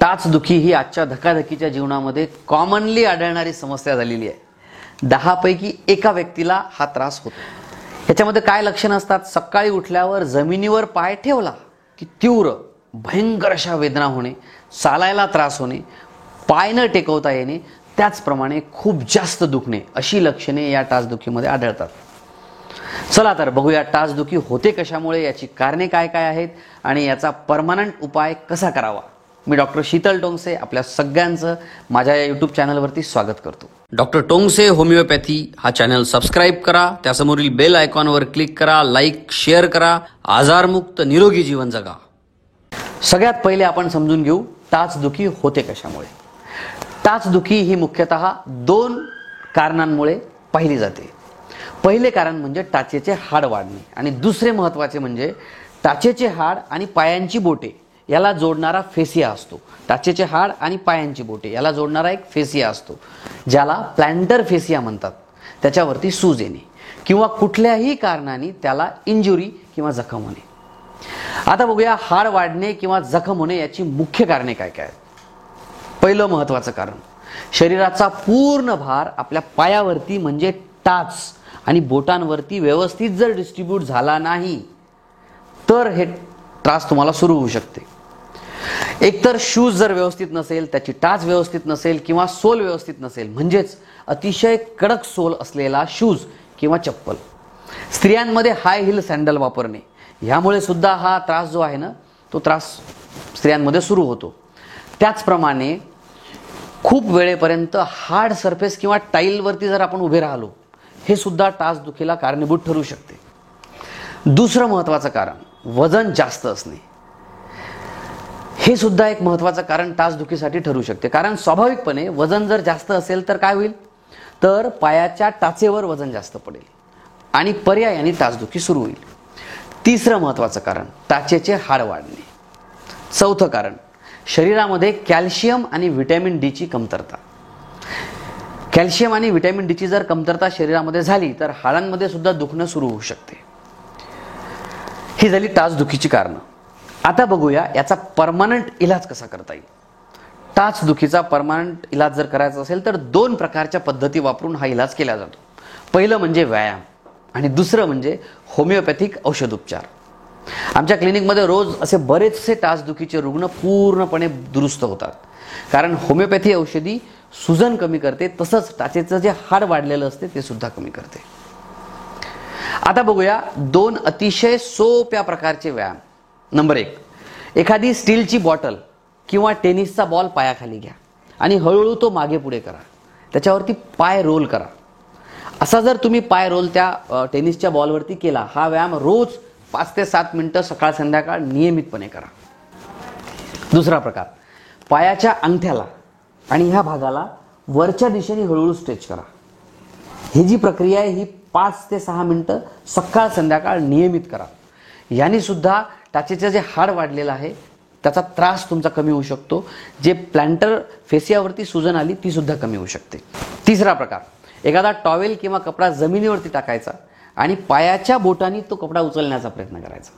टाचदुखी ही आजच्या धकाधकीच्या जीवनामध्ये कॉमनली आढळणारी समस्या झालेली आहे। 10 पैकी एका व्यक्तीला हा त्रास होतो। याच्यामध्ये काय लक्षणं असतात? सकाळी उठल्यावर जमिनीवर पाय ठेवला की तीव्र भयंकर अशा वेदना होणे, चालायला त्रास होणे, पाय न टेकवता येणे, त्याचप्रमाणे खूप जास्त दुखणे, अशी लक्षणे या टाचदुखीमध्ये आढळतात। चला तर बघूया टाचदुखी होते कशामुळे, याची कारणे काय काय आहेत आणि याचा परमनंट उपाय कसा करावा। मी डॉक्टर शीतल टोंगसे आपल्या सगळ्यांचं माझ्या या YouTube चॅनलवरती स्वागत करतो। डॉक्टर टोंगसे होमिओपॅथी हा चॅनल सबस्क्राइब करा, त्यासमोरील बेल आयकॉनवर क्लिक करा, लाईक शेअर करा, आजारमुक्त निरोगी जीवन जगा। सगळ्यात पहिले आपण समजून घेऊ टाचदुखी होते कशामुळे। टाचदुखी ही मुख्यतः 2 कारणांमुळे पाहिली जाते। पहिले कारण म्हणजे टाचेचे हाड वाढणे आणि दुसरे महत्त्वाचे म्हणजे टाचेचे हाड आणि पायांची बोटे याला जोडणारा फेसिया असतो। टाचेचे हाड आणि पायांची बोटे याला जोडणारा एक फेसिया असतो, ज्याला प्लॅंटर फेसिया म्हणतात। त्याच्यावरती सूज येणे किंवा कुठल्याही कारणाने त्याला इंजुरी किंवा जखम होणे। आता बघूया हाड वाढणे किंवा जखम होणे याची मुख्य कारणे काय काय आहेत। पहिलं महत्त्वाचं कारण, शरीराचा पूर्ण भार आपल्या पायावरती म्हणजे टाच आणि बोटांवरती व्यवस्थित जर डिस्ट्रीब्यूट झाला नाही तर हे त्रास तुम्हाला सुरू होऊ शकते। एकतर शूज जर व्यवस्थित नसेल, त्याची टाच व्यवस्थित नसेल किंवा सोल व्यवस्थित नसेल, म्हणजेच अतिशय कडक सोल असलेला शूज किंवा चप्पल। स्त्रियांमध्ये हाय हिल सँडल वापरणे, यामुळे सुद्धा हा त्रास जो आहे ना, तो त्रास स्त्रियांमध्ये सुरू होतो। त्याचप्रमाणे खूप वेळेपर्यंत हार्ड सरफेस किंवा टाईलवरती जर आपण उभे राहिलो, हे सुद्धा टाचदुखीला कारणीभूत ठरू शकते। दुसरं महत्त्वाचं कारण, वजन जास्त असणे, हे सुद्धा एक महत्त्वाचं कारण टाचदुखीसाठी ठरू शकते। कारण स्वाभाविकपणे वजन जर जास्त असेल तर काय होईल, तर पायाच्या टाचेवर वजन जास्त पडेल आणि पर्यायाने टाचदुखी सुरू होईल। तिसरं महत्त्वाचं कारण, टाचेचे हाड वाढणे। चौथं कारण, शरीरामध्ये कॅल्शियम आणि व्हिटॅमिन डी ची कमतरता। कॅल्शियम आणि व्हिटॅमिन डी ची जर कमतरता शरीरामध्ये झाली तर हाडांमध्ये सुद्धा दुखणं सुरू होऊ शकते। ही झाली टाचदुखीची कारणं। आता बघूया याचा परमनंट इलाज कसा करता येईल। टाचदुखीचा परमनंट इलाज जर करायचा असेल तर 2 प्रकारच्या पद्धती वापरून हा इलाज केला जातो। पहिलं म्हणजे व्यायाम आणि दुसरं म्हणजे होमिओपॅथिक औषधोपचार। आमच्या क्लिनिकमध्ये रोज असे बरेचसे टाचदुखीचे रुग्ण पूर्णपणे दुरुस्त होतात, कारण होमिओपॅथी औषधी सुजन कमी करते, तसंच टाचेचं जे हाड वाढलेलं असते ते सुद्धा कमी करते। आता बघूया 2 अतिशय सोप्या प्रकारचे व्यायाम। नंबर 1, एखादी स्टीलची बॉटल किंवा टेनिसचा बॉल पायाखाली घ्या आणि हळूहळू तो मागे पुढे करा, त्याच्यावरती पाय रोल करा। असा जर तुम्ही पाय रोल त्या टेनिसच्या बॉलवरती केला, हा व्यायाम रोज 5 ते 7 मिनिटं सकाळ संध्याकाळ नियमितपणे करा। दुसरा प्रकार, पायाच्या अंगठ्याला आणि ह्या भागाला वरच्या दिशेने हळूहळू स्ट्रेच करा। ही जी प्रक्रिया आहे ही 5 ते 6 मिनिटं सकाळ संध्याकाळ नियमित करा। याने सुद्धा टाचेचं जे हाड वाढलेलं आहे त्याचा त्रास तुमचा कमी होऊ शकतो। जे प्लॅंटर फेसियावरती सुजन आली ती सुद्धा कमी होऊ शकते। तिसरा प्रकार, एखादा टॉवेल किंवा कपडा जमिनीवरती टाकायचा आणि पायाच्या बोटांनी तो कपडा उचलण्याचा प्रयत्न करायचा।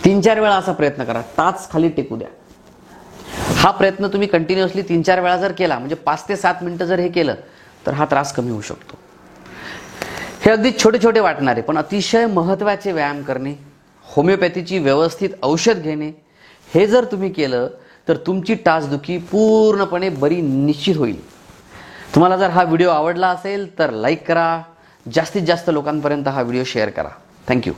3-4 वेळा असा प्रयत्न करा, टाच खाली टेकू द्या। हा प्रयत्न तुम्ही कंटिन्युअसली 3-4 वेळा जर केला, म्हणजे 5 ते 7 मिनिटं जर हे केलं तर हा त्रास कमी होऊ शकतो। हे अगदी छोटे छोटे वाटणारे पण अतिशय महत्त्वाचे व्यायाम करणे, होमिओपॅथीची व्यवस्थित औषध घेणे, हे जर तुम्ही केलं तर तुमची टाचदुखी पूर्णपणे बरी निश्चित होईल। तुम्हाला जर हा व्हिडिओ आवडला असेल तर लाईक करा, जास्तीत जास्त लोकांपर्यंत हा व्हिडिओ शेअर करा। थँक्यू।